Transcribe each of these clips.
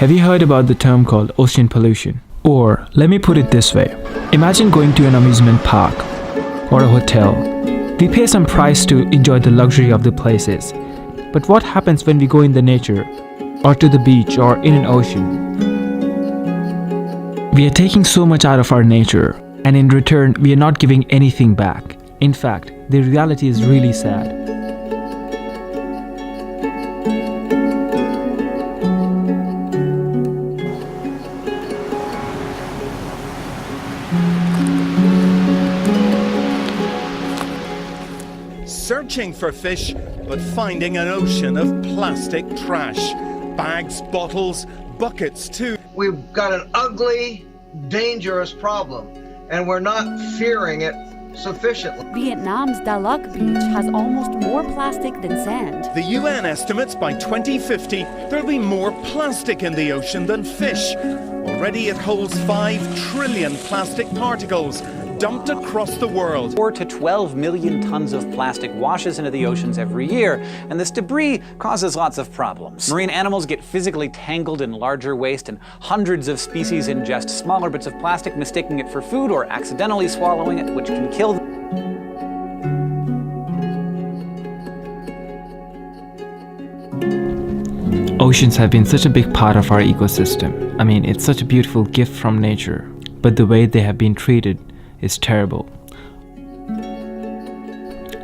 Have you heard about the term called ocean pollution? Or, let me put it this way. Imagine going to an amusement park or a hotel. We pay some price to enjoy the luxury of the places. But what happens when we go in the nature, or to the beach, or in an ocean? We are taking so much out of our nature, and in return, we are not giving anything back. In fact, the reality is really sad. Searching for fish, but finding an ocean of plastic trash. Bags, bottles, buckets too. We've got an ugly, dangerous problem, and we're not fearing it sufficiently. Vietnam's Da Lac beach has almost more plastic than sand. The UN estimates by 2050 there'll be more plastic in the ocean than fish. Already it holds 5 trillion plastic particles dumped across the world. 4 to 12 million tons of plastic washes into the oceans every year, and this debris causes lots of problems. Marine animals get physically tangled in larger waste, and hundreds of species ingest smaller bits of plastic, mistaking it for food or accidentally swallowing it, which can kill them. Oceans have been such a big part of our ecosystem. I mean, it's such a beautiful gift from nature, but the way they have been treated is terrible.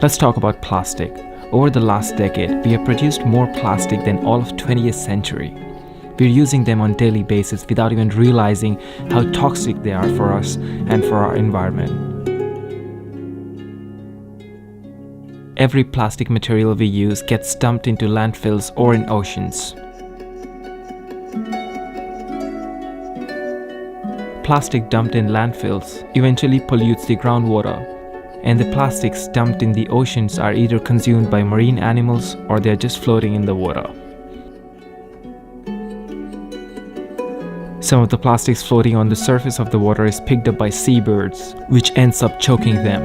Let's talk about plastic. Over the last decade, we have produced more plastic than all of 20th century. We're using them on a daily basis without even realizing how toxic they are for us and for our environment. Every plastic material we use gets dumped into landfills or in oceans. Plastic dumped in landfills eventually pollutes the groundwater, and the plastics dumped in the oceans are either consumed by marine animals or they are just floating in the water. Some of the plastics floating on the surface of the water is picked up by seabirds, which ends up choking them.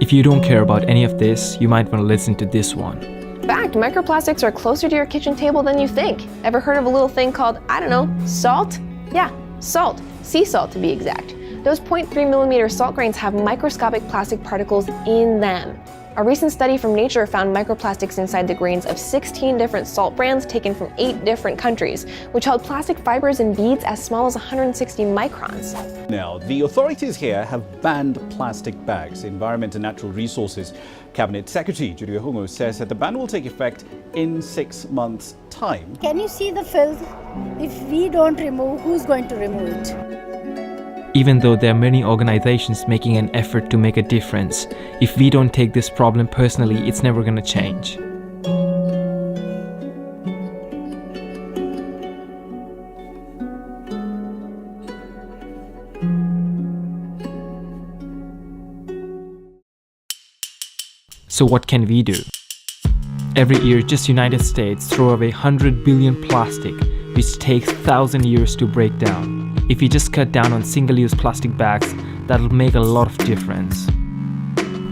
If you don't care about any of this, you might want to listen to this one. In fact, microplastics are closer to your kitchen table than you think. Ever heard of a little thing called, I don't know, salt? Yeah, salt. Sea salt to be exact. Those 0.3 millimeter salt grains have microscopic plastic particles in them. A recent study from Nature found microplastics inside the grains of 16 different salt brands taken from 8 different countries, which held plastic fibers and beads as small as 160 microns. Now, the authorities here have banned plastic bags. Environment and Natural Resources Cabinet Secretary Julia Hungo says that the ban will take effect in 6 months' time. Can you see the filth? If we don't remove, who's going to remove it? Even though there are many organizations making an effort to make a difference, if we don't take this problem personally, it's never going to change. So what can we do? Every year, just United States throw away 100 billion plastic, which takes 1,000 years to break down. If we just cut down on single-use plastic bags, that'll make a lot of difference.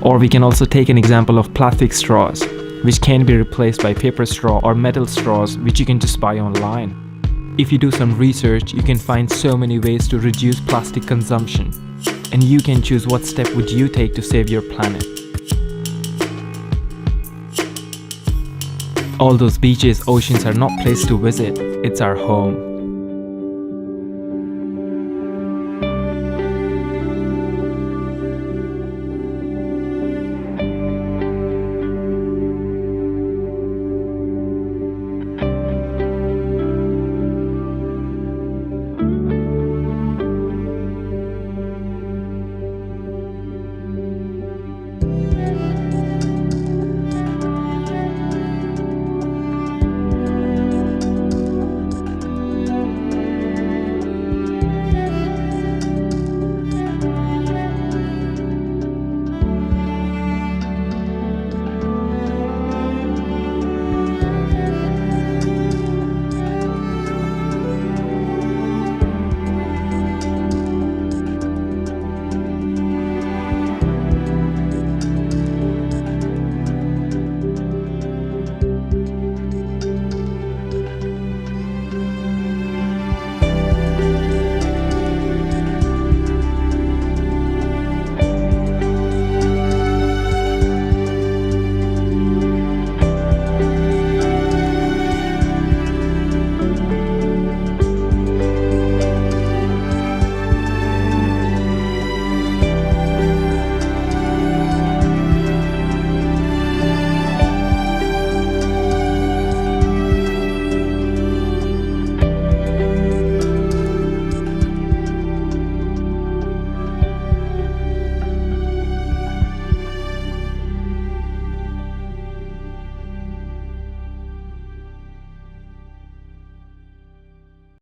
Or we can also take an example of plastic straws, which can be replaced by paper straw or metal straws, which you can just buy online. If you do some research, you can find so many ways to reduce plastic consumption, and you can choose what step would you take to save your planet. All those beaches, oceans are not places to visit, it's our home.